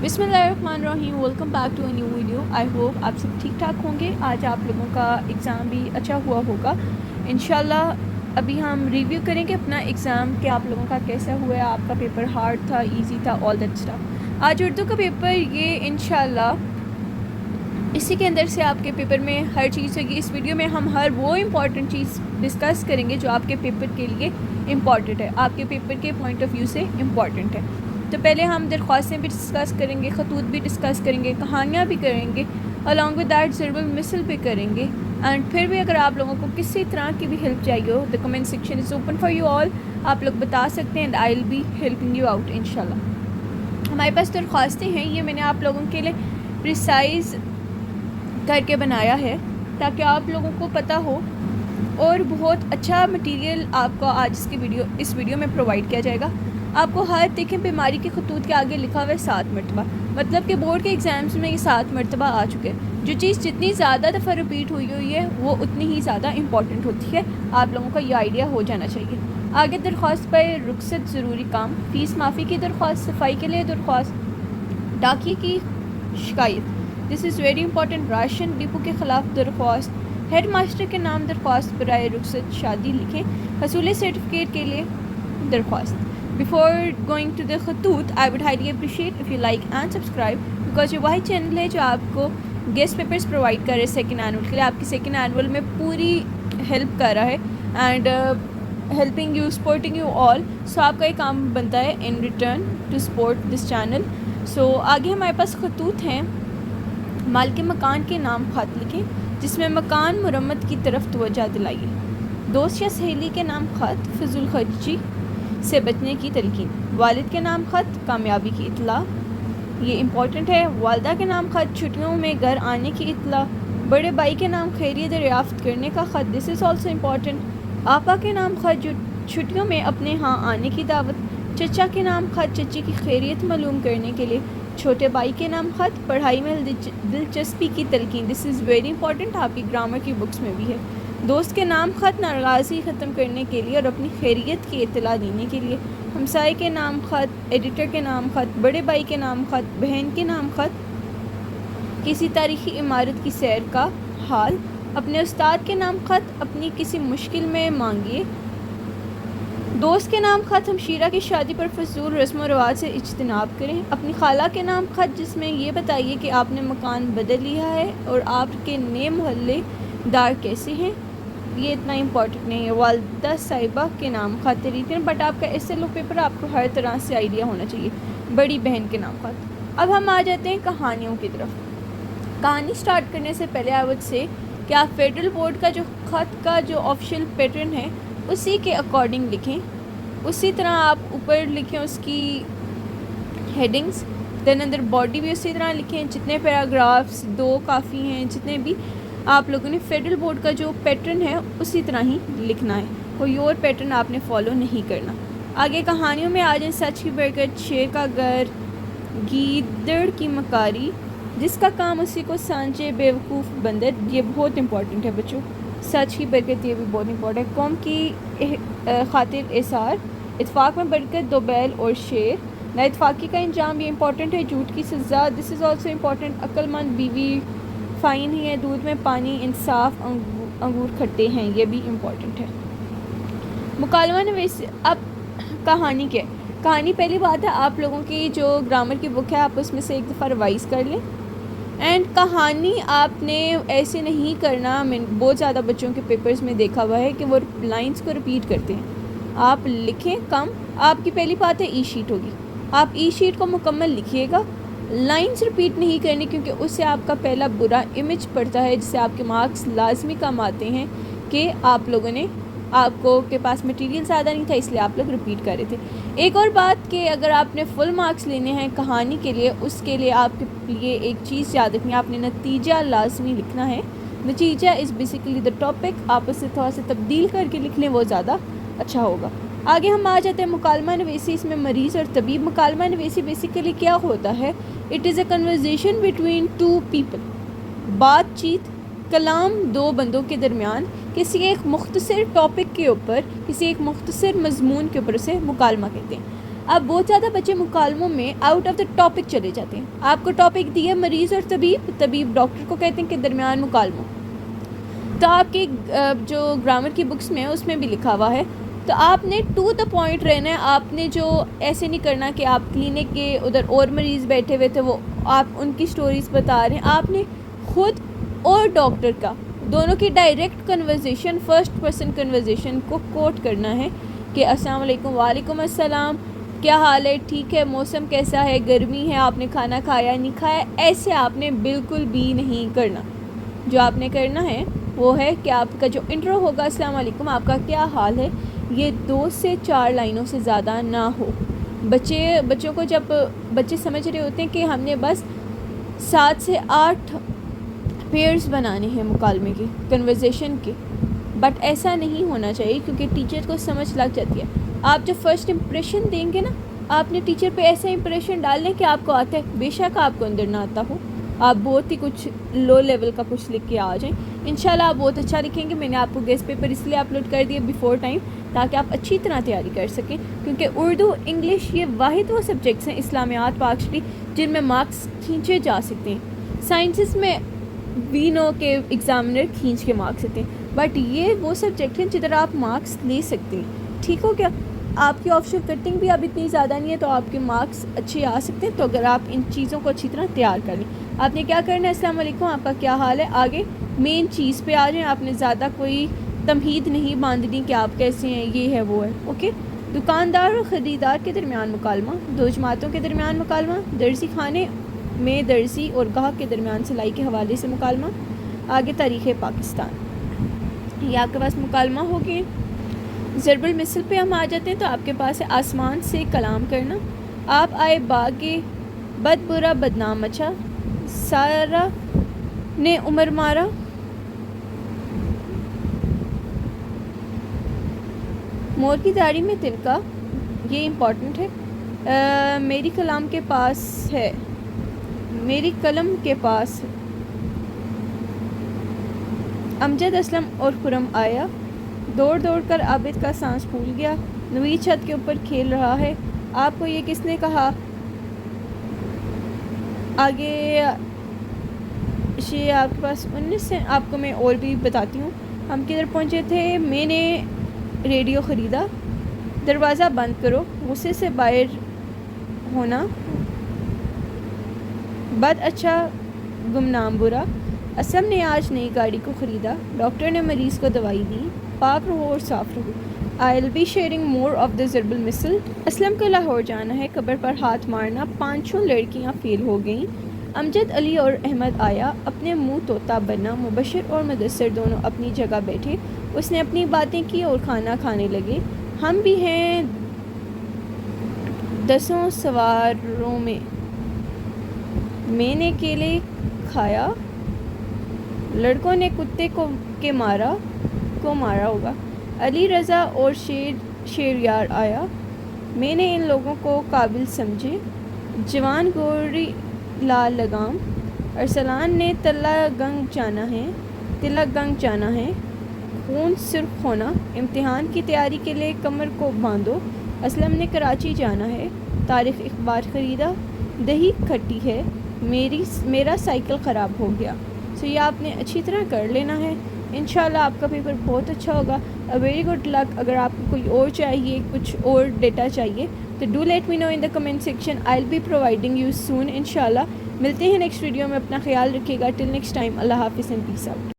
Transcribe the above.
बिस्मिल्लाहिर्रहमानिर्रहीम। Welcome back to a new video. I hope आप सब ठीक ठाक होंगे। आज आप लोगों का एग्ज़ाम भी अच्छा हुआ होगा इंशाल्लाह। अभी हम रिव्यू करेंगे अपना एग्ज़ाम कि आप लोगों का कैसा हुआ है, आपका पेपर हार्ड था, इजी था, ऑल दैट स्टफ। आज उर्दू का पेपर ये इंशाल्लाह इसी के अंदर से आपके पेपर में हर चीज़ होगी। इस वीडियो में हम हर वो इम्पॉर्टेंट चीज़ डिस्कस करेंगे जो आपके पेपर के लिए इम्पॉर्टेंट है, आपके पेपर के पॉइंट ऑफ व्यू से इम्पॉर्टेंट है। तो पहले हम दरख्वास्तें भी डिस्कस करेंगे, खतूत भी डिस्कस करेंगे, कहानियाँ भी करेंगे, अलॉन्ग विद दैट ज़रबुल मिसल भी करेंगे। एंड फिर भी अगर आप लोगों को किसी तरह की भी हेल्प चाहिए हो, the comment section is open for you all. आप लोग बता सकते हैं and I will be helping you out इंशाल्लाह। हमारे पास दरख्वास्तें हैं, ये मैंने आप लोगों के लिए प्रिसाइज़ करके बनाया है ताकि आप लोगों को पता हो, और बहुत अच्छा मटेरियल आपको आज इस वीडियो में प्रोवाइड किया जाएगा। आपको हर देखें बीमारी के खतूत के आगे लिखा हुआ है 7 मरतबा, मतलब कि बोर्ड के एग्ज़ाम्स में ये 7 मरतबा आ चुके हैं। जो चीज़ जितनी ज़्यादा दफ़ा रिपीट हुई है वो उतनी ही ज़्यादा इंपॉर्टेंट होती है। आप लोगों का ये आइडिया हो जाना चाहिए। आगे दरख्वास्त पर रुखसत ज़रूरी काम, फ़ीस माफ़ी की दरख्वास्त, सफाई के लिए दरख्वास्त, डाकिए की शिकायत, this is very important, ration depot के ख़िलाफ़ दरख्वास्त, हेड मास्टर के नाम दरख्वास्त बराए रुखसत शादी लिखें, हसूल सर्टिफिकेट के लिए दरख्वास्त। बिफोर गोइंग टू द खतूत, I would highly appreciate if you like and subscribe, because ये वही चैनल है जो आपको गेस्ट पेपर्स प्रोवाइड कर रहे हैं सेकेंड एनुअल के लिए। आपकी सेकेंड एनुअल में पूरी हेल्प कर रहा है and helping you, supporting you all. So आपका एक काम बनता है in return to support this channel. So आगे हमारे पास खतूत हैं। मालिक मकान के नाम खत लिखें जिसमें मकान मुरम्मत की तरफ तवज्जो दिलाइए। दोस्त या सहेली के नाम खत, फिजूल खर्ची से बचने की तलकीन। वालिद के नाम खत, कामयाबी की इत्तला, ये इम्पॉर्टेंट है। वालदा के नाम खत, छुट्टियों में घर आने की इत्तला। बड़े भाई के नाम खैरियत दरियाफ्त करने का खत, दिस इज़ ऑल्सो इम्पॉर्टेंट। आपा के नाम खत, जो छुट्टियों में अपने यहाँ आने की दावत। चचा के नाम खत, चची की खैरियत मालूम करने के लिए। छोटे भाई के नाम खत, पढ़ाई में दिलचस्पी की तलकीन, दिस इज़ वेरी इंपॉर्टेंट, आपकी ग्रामर की बुक्स में भी है। दोस्त के नाम खत, नाराज़गी ख़त्म करने के लिए और अपनी खैरियत की इत्तला देने के लिए। हमसाए के नाम खत, एडिटर के नाम खत, बड़े भाई के नाम खत, बहन के नाम खत, किसी तारीख़ी इमारत की सैर का हाल। अपने उस्ताद के नाम खत, अपनी किसी मुश्किल में मांगिए। दोस्त के नाम खत, हमशीरा की शादी पर फजूल रस्म व रवाज से इज्तनाब करें। अपनी खाला के नाम खत, जिसमें ये बताइए कि आपने मकान बदल लिया है और आपके नए मोहल्ले दार कैसे हैं, ये इतना इम्पोर्टेंट नहीं है। वालदा साहिबा के नाम खत रिटर्न, बट आपका एसएलओ पेपर आपको हर तरह से आइडिया होना चाहिए। बड़ी बहन के नाम खत। अब हम आ जाते हैं कहानियों की तरफ। कहानी स्टार्ट करने से पहले आई वुड से कि आप फेडरल बोर्ड का जो ख़त का जो ऑफिशियल पैटर्न है उसी के अकॉर्डिंग लिखें, उसी तरह आप ऊपर लिखें उसकी हेडिंग्स, देन अंदर बॉडी भी उसी तरह लिखें। जितने पैराग्राफ्स, 2 काफ़ी हैं, जितने भी आप लोगों ने फेडरल बोर्ड का जो पैटर्न है उसी तरह ही लिखना है, कोई और पैटर्न आपने फॉलो नहीं करना। आगे कहानियों में आ जाए। सच की बरकत, शेर का घर, गीदड़ की मकारी, जिसका काम उसी को सांचे, बेवकूफ़ बंदर, ये बहुत इंपॉर्टेंट है बच्चों। सच की बरकत ये भी बहुत इंपॉर्टेंट है। कौम की खातिर एसार, इत्फाक में बरकत, दो बैल और शेर, नाइतफाकी का इंजाम, ये इंपॉर्टेंट है। झूठ की सज़ा, दिस इज़ ऑल्सो इम्पॉर्टेंट। अक्लमंद बीवी, फ़ाइन ही है। दूध में पानी, इंसाफ, अंगूर खट्टे हैं, ये भी इम्पॉर्टेंट है। मुकालमा नवीस। अब कहानी क्या है? कहानी पहली बात है, आप लोगों की जो ग्रामर की बुक है आप उसमें से एक दफ़ा रिवाइज़ कर लें। एंड कहानी आपने ऐसे नहीं करना, मैं बहुत ज़्यादा बच्चों के पेपर्स में देखा हुआ है कि वो लाइंस को रिपीट करते हैं। आप लिखें कम। आपकी पहली बात है ई शीट होगी, आप ई शीट को मुकम्मल लिखिएगा। लाइंस रिपीट नहीं करनी, क्योंकि उससे आपका पहला बुरा इमेज पड़ता है, जिससे आपके मार्क्स लाजमी कम आते हैं कि आप लोगों ने, आपको के पास मटेरियल ज़्यादा नहीं था इसलिए आप लोग रिपीट कर रहे थे। एक और बात कि अगर आपने फुल मार्क्स लेने हैं कहानी के लिए, उसके लिए आपके लिए एक चीज़ याद रखनी है, आपने नतीजा लाजमी लिखना है। नतीजा इज़ बेसिकली द टॉपिक, आप उससे थोड़ा सा तब्दील करके लिख लें, वो ज़्यादा अच्छा होगा। आगे हम आ जाते हैं मुकालमा नवीसी। इसमें मरीज़ और तबीब। मुकालमा नवीसी बेसिकली क्या होता है? It is a conversation between 2 people, बातचीत, कलाम 2 बंदों के दरमियान किसी एक मुख्तसर टॉपिक के ऊपर, किसी एक मुख्तसर मजमून के ऊपर उसे मुकालमा कहते हैं। اب بہت زیادہ بچے مکالموں میں آؤٹ آف دا ٹاپک چلے جاتے ہیں. آپ کو ٹاپک دیا مریض اور طبیب ڈاکٹر کو کہتے ہیں کہ درمیان مکالموں. تو آپ کی جو گرامر کی بکس میں اس میں بھی لکھا ہوا ہے. تو آپ نے ٹو دا پوائنٹ رہنا ہے. آپ نے جو ایسے نہیں کرنا کہ آپ کلینک کے ادھر اور مریض بیٹھے ہوئے تھے وہ آپ ان کی سٹوریز بتا رہے ہیں. آپ نے خود اور ڈاکٹر کا دونوں کی direct conversation first person conversation کو کوٹ کرنا ہے کہ السلام علیکم، وعلیکم السلام، کیا حال ہے، ٹھیک ہے، موسم کیسا ہے، گرمی ہے، آپ نے کھانا کھایا نہیں کھایا. ایسے آپ نے بالکل بھی نہیں کرنا. جو آپ نے کرنا ہے وہ ہے کہ آپ کا جو انٹرو ہوگا السلام علیکم، آپ کا کیا حال ہے، یہ 2 سے 4 لائنوں سے زیادہ نہ ہو. بچوں کو جب بچے سمجھ رہے ہوتے ہیں کہ ہم نے بس 7 سے 8 پیئرز بنانے ہیں مکالمے کے، کنورزیشن کے، بٹ ایسا نہیں ہونا چاہیے کیونکہ ٹیچر کو سمجھ لگ جاتی ہے. آپ جب فرسٹ امپریشن دیں گے نا، آپ نے ٹیچر پہ ایسا امپریشن ڈالنا کہ آپ کو آتا ہے، بے شک آپ کو اندر نہ آتا ہو، آپ بہت ہی کچھ لو لیول کا کچھ لکھ کے آ جائیں. انشاءاللہ آپ بہت اچھا لکھیں گے. میں نے آپ کو گیسٹ پیپر اس لیے اپلوڈ کر دیا بیفور ٹائم تاکہ آپ اچھی طرح تیاری کر سکیں، کیونکہ اردو انگلش یہ واحد وہ سبجیکٹس ہیں اسلامیات پاک شریف جن میں مارکس کھینچے جا سکتے ہیں. سائنسز میں وی نو کے ایگزامنر کھینچ کے مارکس دیتے ہیں، بٹ یہ وہ سبجیکٹ ہیں جدھر آپ مارکس لے سکتے ہیں. ٹھیک ہو گیا؟ آپ کی آپشن کٹنگ بھی اب اتنی زیادہ نہیں ہے تو آپ کے مارکس اچھے آ سکتے ہیں. تو اگر آپ ان چیزوں کو اچھی طرح تیار کر لیں. آپ نے کیا کرنا ہے، السلام علیکم، آپ کا کیا حال ہے، آگے مین چیز پہ آ جائیں. آپ نے زیادہ کوئی تمہید نہیں باندھنی کہ آپ کیسے ہیں، یہ ہے وہ ہے. اوکے. دکاندار اور خریدار کے درمیان مکالمہ، 2 جماعتوں کے درمیان مکالمہ، درزی خانے میں درزی اور گاہک کے درمیان سلائی کے حوالے سے مکالمہ. آگے تاریخ پاکستان، یہ آپ کے پاس مکالمہ ہو گئے. ضرب المثل پہ ہم آ جاتے ہیں. تو آپ کے پاس ہے آسمان سے کلام کرنا. آپ آئے باغ بد برا بدنام اچھا، سارا نے عمر مارا. مور کی داڑھی میں تنکا، یہ امپورٹنٹ ہے. میری کلام کے پاس ہے، میری قلم کے پاس. امجد اسلم اور خرم آیا، دوڑ دوڑ کر عابد کا سانس پھول گیا. نوید چھت کے اوپر کھیل رہا ہے. آپ کو یہ کس نے کہا؟ آگے یہ آپ کے پاس 19 ہے. آپ کو میں اور بھی بتاتی ہوں. ہم کدھر پہنچے تھے؟ میں نے ریڈیو خریدا. دروازہ بند کرو، غصے سے باہر ہونا، بد اچھا گمنام برا. اسلم نے آج نئی گاڑی کو خریدا. ڈاکٹر نے مریض کو دوائی دی. پاک رہو اور صاف رہو. I'll be sharing more of the ضرب المثل. اسلم کو لاہور جانا ہے، قبر پر ہاتھ مارنا. 5 لڑکیاں فیل ہو گئیں. امجد علی اور احمد آیا، اپنے منہ طوطا بنا. مبشر اور مدثر دونوں اپنی جگہ بیٹھے. اس نے اپنی باتیں کی اور کھانا کھانے لگے. ہم بھی ہیں 10 سواروں میں نے کیلے کھایا. لڑکوں نے کتے کو مارا ہوگا. علی رضا اور شیریار آیا. میں نے ان لوگوں کو قابل سمجھے. جوان گوری لال لگام. ارسلان نے تلا گنگ جانا ہے. خون سرخ ہونا. امتحان کی تیاری کے لیے کمر کو باندھو. اسلم نے کراچی جانا ہے. تاریخ اخبار خریدا. دہی کھٹی ہے. میرا سائیکل خراب ہو گیا. سو یہ آپ نے اچھی طرح کر لینا ہے. انشاءاللہ آپ کا پیپر بہت اچھا ہوگا. Very good luck. اگر آپ کو کوئی اور چاہیے، کچھ اور ڈیٹا چاہیے تو do let me know in the comment section. I will be providing you soon انشاءاللہ. ملتے ہیں نیکسٹ ویڈیو میں. اپنا خیال رکھیے گا. ٹل نیکسٹ ٹائم، اللہ حافظ اینڈ پیس آؤٹ.